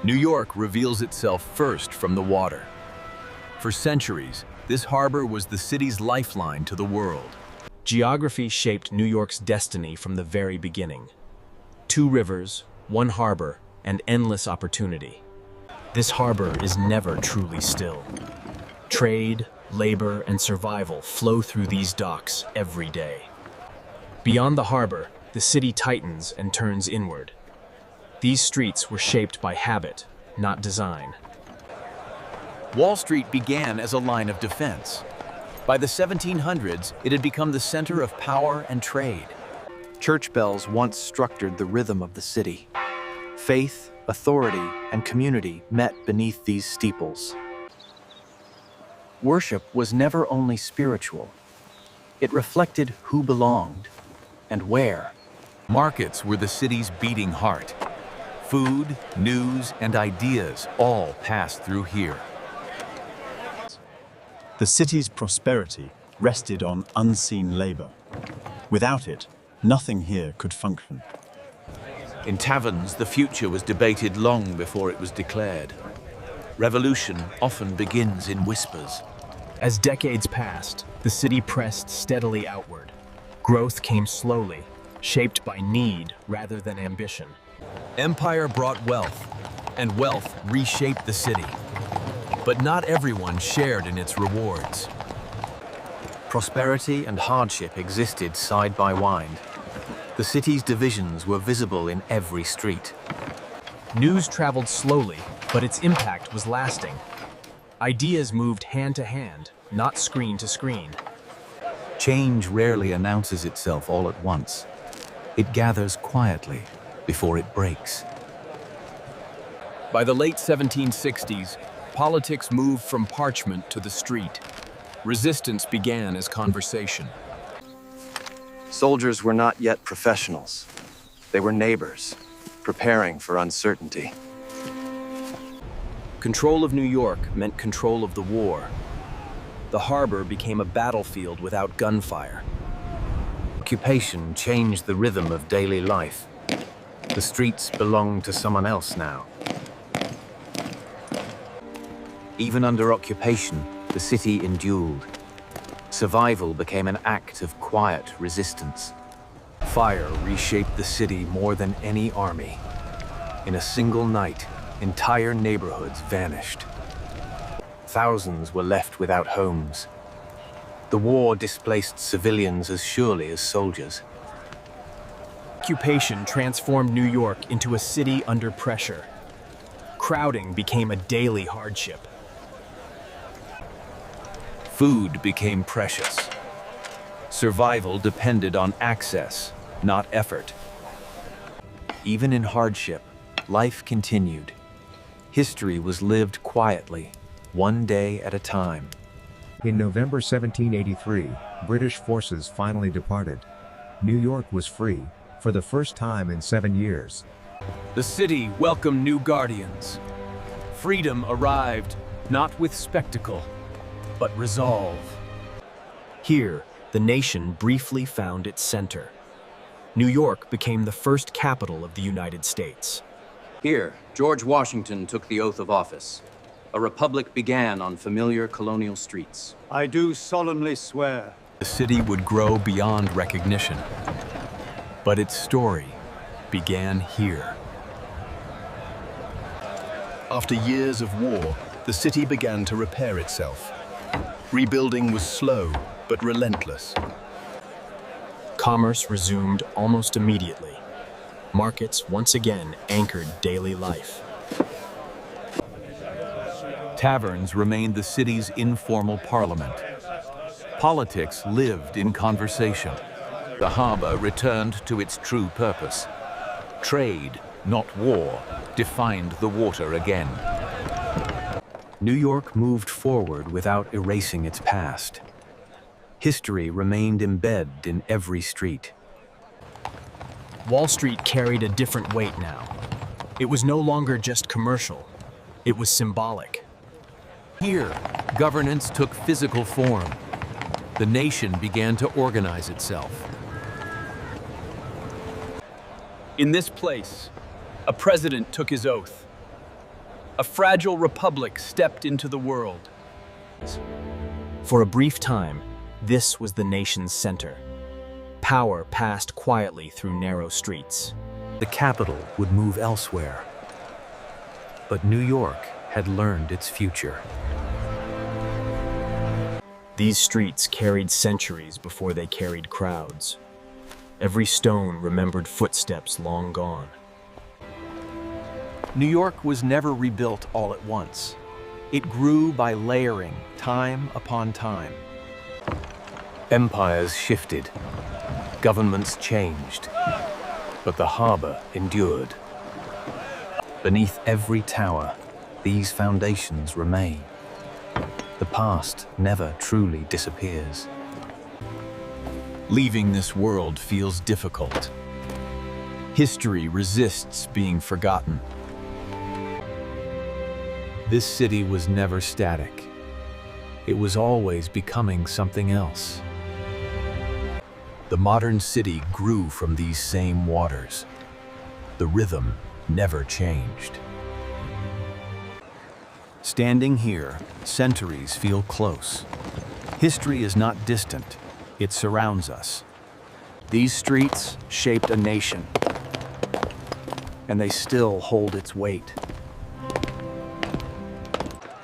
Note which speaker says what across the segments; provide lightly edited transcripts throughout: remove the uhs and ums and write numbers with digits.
Speaker 1: New York reveals itself first from the water. For centuries, this harbor was the city's lifeline to the world.
Speaker 2: Geography shaped New York's destiny from the very beginning. 2 rivers, 1 harbor, and endless opportunity. This harbor is never truly still. Trade, labor, and survival flow through these docks every day. Beyond the harbor, the city tightens and turns inward. These streets were shaped by habit, not design.
Speaker 1: Wall Street began as a line of defense. By the 1700s, it had become the center of power and trade.
Speaker 3: Church bells once structured the rhythm of the city. Faith, authority, and community met beneath these steeples. Worship was never only spiritual. It reflected who belonged and where.
Speaker 1: Markets were the city's beating heart. Food, news, and ideas all passed through here.
Speaker 4: The city's prosperity rested on unseen labor. Without it, nothing here could function.
Speaker 1: In taverns, the future was debated long before it was declared. Revolution often begins in whispers.
Speaker 2: As decades passed, the city pressed steadily outward. Growth came slowly, shaped by need rather than ambition.
Speaker 1: Empire brought wealth, and wealth reshaped the city. But not everyone shared in its rewards.
Speaker 3: Prosperity and hardship existed side by side. The city's divisions were visible in every street.
Speaker 2: News traveled slowly, but its impact was lasting. Ideas moved hand to hand, not screen to screen.
Speaker 1: Change rarely announces itself all at once. It gathers quietly before it breaks. By the late 1760s, politics moved from parchment to the street. Resistance began as conversation.
Speaker 3: Soldiers were not yet professionals. They were neighbors, preparing for uncertainty.
Speaker 2: Control of New York meant control of the war. The harbor became a battlefield without gunfire.
Speaker 3: Occupation changed the rhythm of daily life. The streets belonged to someone else now. Even under occupation, the city endured. Survival became an act of quiet resistance.
Speaker 1: Fire reshaped the city more than any army. In a single night, entire neighborhoods vanished.
Speaker 3: Thousands were left without homes. The war displaced civilians as surely as soldiers.
Speaker 2: Occupation transformed New York into a city under pressure. Crowding became a daily hardship.
Speaker 1: Food became precious. Survival depended on access, not effort.
Speaker 3: Even in hardship, life continued. History was lived quietly, one day at a time.
Speaker 5: In November 1783, British forces finally departed. New York was free, for the first time in 7 years.
Speaker 1: The city welcomed new guardians. Freedom arrived, not with spectacle, but resolve.
Speaker 2: Here, the nation briefly found its center. New York became the first capital of the United States.
Speaker 6: Here, George Washington took the oath of office. A republic began on familiar colonial streets.
Speaker 7: I do solemnly swear.
Speaker 1: The city would grow beyond recognition. But its story began here.
Speaker 8: After years of war, the city began to repair itself. Rebuilding was slow, but relentless.
Speaker 2: Commerce resumed almost immediately. Markets once again anchored daily life.
Speaker 1: Taverns remained the city's informal parliament. Politics lived in conversation. The harbor returned to its true purpose. Trade, not war, defined the water again.
Speaker 3: New York moved forward without erasing its past. History remained embedded in every street.
Speaker 2: Wall Street carried a different weight now. It was no longer just commercial. It was symbolic.
Speaker 1: Here, governance took physical form. The nation began to organize itself. In this place, a president took his oath. A fragile republic stepped into the world.
Speaker 2: For a brief time, this was the nation's center. Power passed quietly through narrow streets.
Speaker 3: The capital would move elsewhere. But New York had learned its future.
Speaker 2: These streets carried centuries before they carried crowds. Every stone remembered footsteps long gone.
Speaker 3: New York was never rebuilt all at once. It grew by layering, time upon time. Empires shifted, governments changed, but the harbor endured. Beneath every tower, these foundations remain. The past never truly disappears.
Speaker 1: Leaving this world feels difficult. History resists being forgotten.
Speaker 3: This city was never static. It was always becoming something else.
Speaker 1: The modern city grew from these same waters. The rhythm never changed.
Speaker 3: Standing here, centuries feel close. History is not distant, it surrounds us. These streets shaped a nation, and they still hold its weight.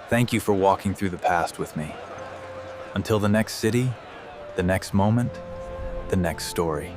Speaker 1: Thank you for walking through the past with me. Until the next city, the next moment, the next story.